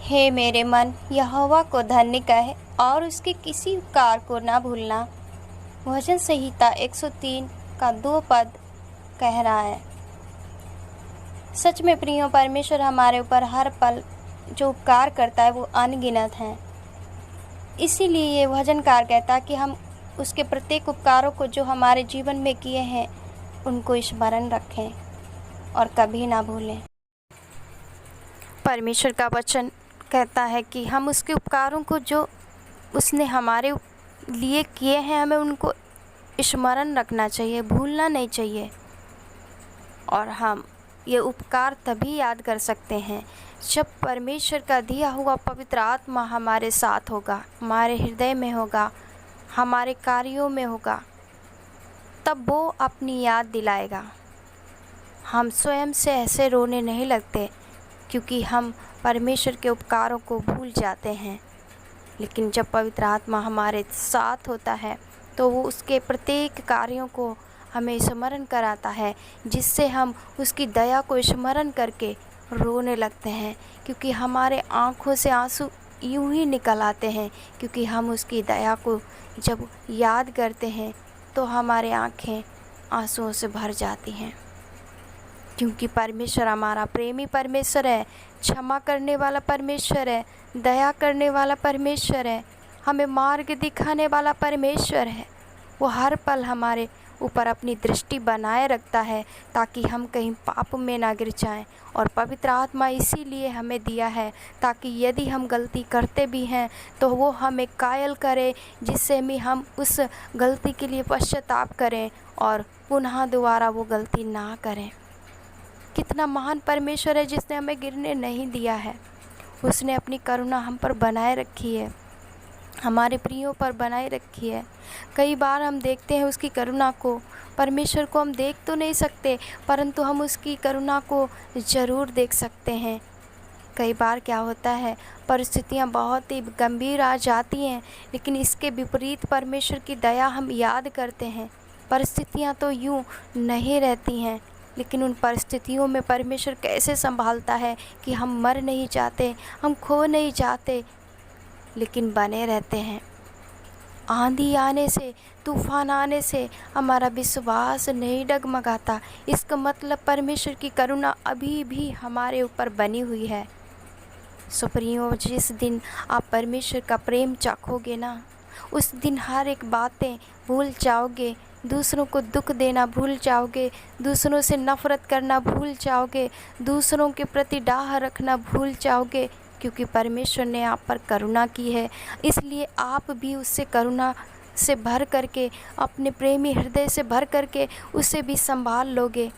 हे मेरे मन, यहोवा को धन्य कह और उसके किसी उपकार को न भूलना। भजन संहिता 103 का 2 पद कह रहा है। सच में प्रियो, परमेश्वर हमारे ऊपर हर पल जो उपकार करता है वो अनगिनत है। इसीलिए ये भजनकार कहता है कि हम उसके प्रत्येक उपकारों को जो हमारे जीवन में किए हैं उनको स्मरण रखें और कभी ना भूलें। परमेश्वर का वचन कहता है कि हम उसके उपकारों को जो उसने हमारे लिए किए हैं हमें उनको स्मरण रखना चाहिए, भूलना नहीं चाहिए। और हम ये उपकार तभी याद कर सकते हैं जब परमेश्वर का दिया हुआ पवित्र आत्मा हमारे साथ होगा, हमारे हृदय में होगा, हमारे कार्यों में होगा, तब वो अपनी याद दिलाएगा। हम स्वयं से ऐसे रोने नहीं लगते क्योंकि हम परमेश्वर के उपकारों को भूल जाते हैं। लेकिन जब पवित्र आत्मा हमारे साथ होता है तो वो उसके प्रत्येक कार्यों को हमें स्मरण कराता है, जिससे हम उसकी दया को स्मरण करके रोने लगते हैं। क्योंकि हमारे आँखों से आंसू यूं ही निकल आते हैं, क्योंकि हम उसकी दया को जब याद करते हैं तो हमारे आँखें आंसुओं से भर जाती हैं। क्योंकि परमेश्वर हमारा प्रेमी परमेश्वर है, क्षमा करने वाला परमेश्वर है, दया करने वाला परमेश्वर है, हमें मार्ग दिखाने वाला परमेश्वर है। वो हर पल हमारे ऊपर अपनी दृष्टि बनाए रखता है ताकि हम कहीं पाप में ना गिर जाएं। और पवित्र आत्मा इसीलिए हमें दिया है ताकि यदि हम गलती करते भी हैं तो वो हमें कायल करे, जिससे भी हम उस गलती के लिए पश्चाताप करें और पुनः दोबारा वो गलती ना करें। कितना महान परमेश्वर है जिसने हमें गिरने नहीं दिया है। उसने अपनी करुणा हम पर बनाए रखी है, हमारे प्रियों पर बनाए रखी है। कई बार हम देखते हैं उसकी करुणा को, परमेश्वर को हम देख तो नहीं सकते परंतु हम उसकी करुणा को ज़रूर देख सकते हैं। कई बार क्या होता है, परिस्थितियाँ बहुत ही गंभीर आ जाती हैं, लेकिन इसके विपरीत परमेश्वर की दया हम याद करते हैं। परिस्थितियाँ तो यूँ नहीं रहती हैं, लेकिन उन परिस्थितियों में परमेश्वर कैसे संभालता है कि हम मर नहीं जाते, हम खो नहीं जाते, लेकिन बने रहते हैं। आंधी आने से, तूफान आने से हमारा विश्वास नहीं डगमगाता। इसका मतलब परमेश्वर की करुणा अभी भी हमारे ऊपर बनी हुई है। सो प्रियो, जिस दिन आप परमेश्वर का प्रेम चाखोगे ना, उस दिन हर एक बातें भूल जाओगे, दूसरों को दुख देना भूल जाओगे, दूसरों से नफ़रत करना भूल जाओगे, दूसरों के प्रति डाह रखना भूल जाओगे। क्योंकि परमेश्वर ने आप पर करुणा की है, इसलिए आप भी उससे करुणा से भर करके, अपने प्रेमी हृदय से भर करके उसे भी संभाल लोगे,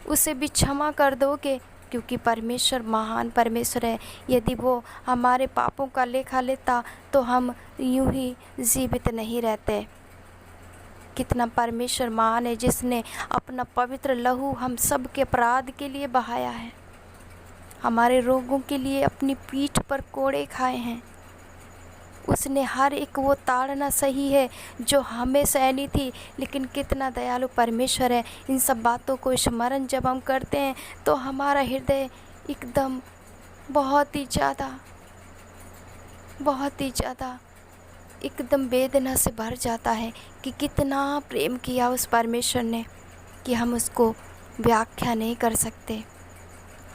उसे भी क्षमा कर दोगे। क्योंकि परमेश्वर महान परमेश्वर है। यदि वो हमारे पापों का लेखा लेता तो हम यूं ही जीवित नहीं रहते। कितना परमेश्वर महान है जिसने अपना पवित्र लहू हम सब के अपराध के लिए बहाया है, हमारे रोगों के लिए अपनी पीठ पर कोड़े खाए हैं। उसने हर एक वो ताड़ना सही है जो हमें सहनी थी। लेकिन कितना दयालु परमेश्वर है। इन सब बातों को स्मरण जब हम करते हैं तो हमारा हृदय एकदम बहुत ही ज़्यादा एकदम वेदना से भर जाता है कि कितना प्रेम किया उस परमेश्वर ने कि हम उसको व्याख्या नहीं कर सकते।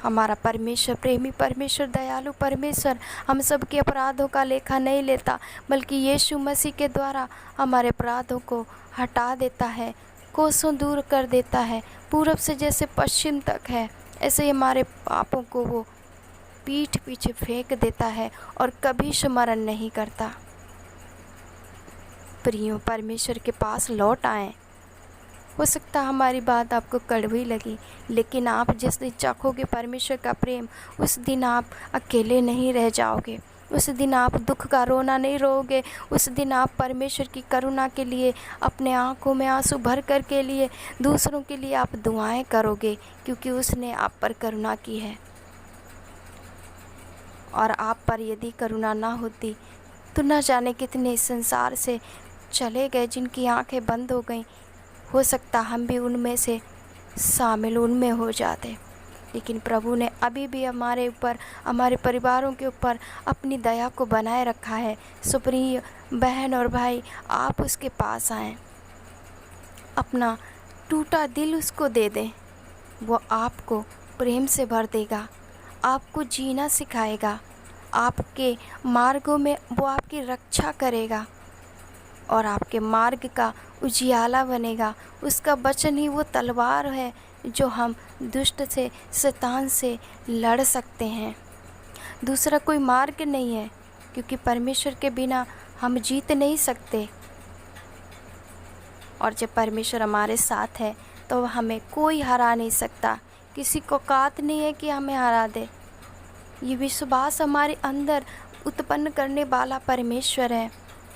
हमारा परमेश्वर प्रेमी परमेश्वर, दयालु परमेश्वर हम सब के अपराधों का लेखा नहीं लेता, बल्कि यीशु मसीह के द्वारा हमारे अपराधों को हटा देता है, कोसों दूर कर देता है। पूरब से जैसे पश्चिम तक है, ऐसे ही हमारे पापों को वो पीठ पीछे फेंक देता है और कभी स्मरण नहीं करता। प्रियो, परमेश्वर के पास लौट आएं। हो सकता हमारी बात आपको कड़वी लगी, लेकिन आप जिस दिन चाखोगे परमेश्वर का प्रेम, उस दिन आप अकेले नहीं रह जाओगे। उस दिन आप दुख का रोना नहीं रोओगे। उस दिन आप परमेश्वर की करुणा के लिए अपने आँखों में आंसू भर कर के लिए दूसरों के लिए आप दुआएं करोगे, क्योंकि उसने आप पर करुणा की है। और आप पर यदि करुणा ना होती तो न जाने कितने संसार से चले गए जिनकी आंखें बंद हो गईं। हो सकता हम भी उनमें से शामिल उनमें हो जाते, लेकिन प्रभु ने अभी भी हमारे ऊपर, हमारे परिवारों के ऊपर अपनी दया को बनाए रखा है। सो प्रिय बहन और भाई, आप उसके पास आएँ, अपना टूटा दिल उसको दे दें। वो आपको प्रेम से भर देगा, आपको जीना सिखाएगा, आपके मार्गों में वो आपकी रक्षा करेगा और आपके मार्ग का उजियाला बनेगा। उसका वचन ही वो तलवार है जो हम दुष्ट से, शैतान से लड़ सकते हैं। दूसरा कोई मार्ग नहीं है, क्योंकि परमेश्वर के बिना हम जीत नहीं सकते। और जब परमेश्वर हमारे साथ है तो हमें कोई हरा नहीं सकता। किसी को औकात नहीं है कि हमें हरा दे। ये विश्वास हमारे अंदर उत्पन्न करने वाला परमेश्वर है।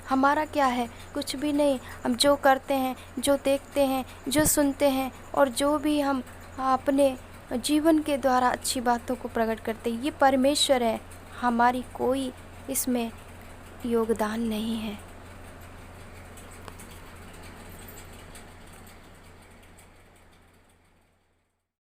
हमारा क्या है? कुछ भी नहीं। हम जो करते हैं, जो देखते हैं, जो सुनते हैं और जो भी हम अपने जीवन के द्वारा अच्छी बातों को प्रकट करते हैं, ये परमेश्वर है। हमारी कोई इसमें योगदान नहीं है।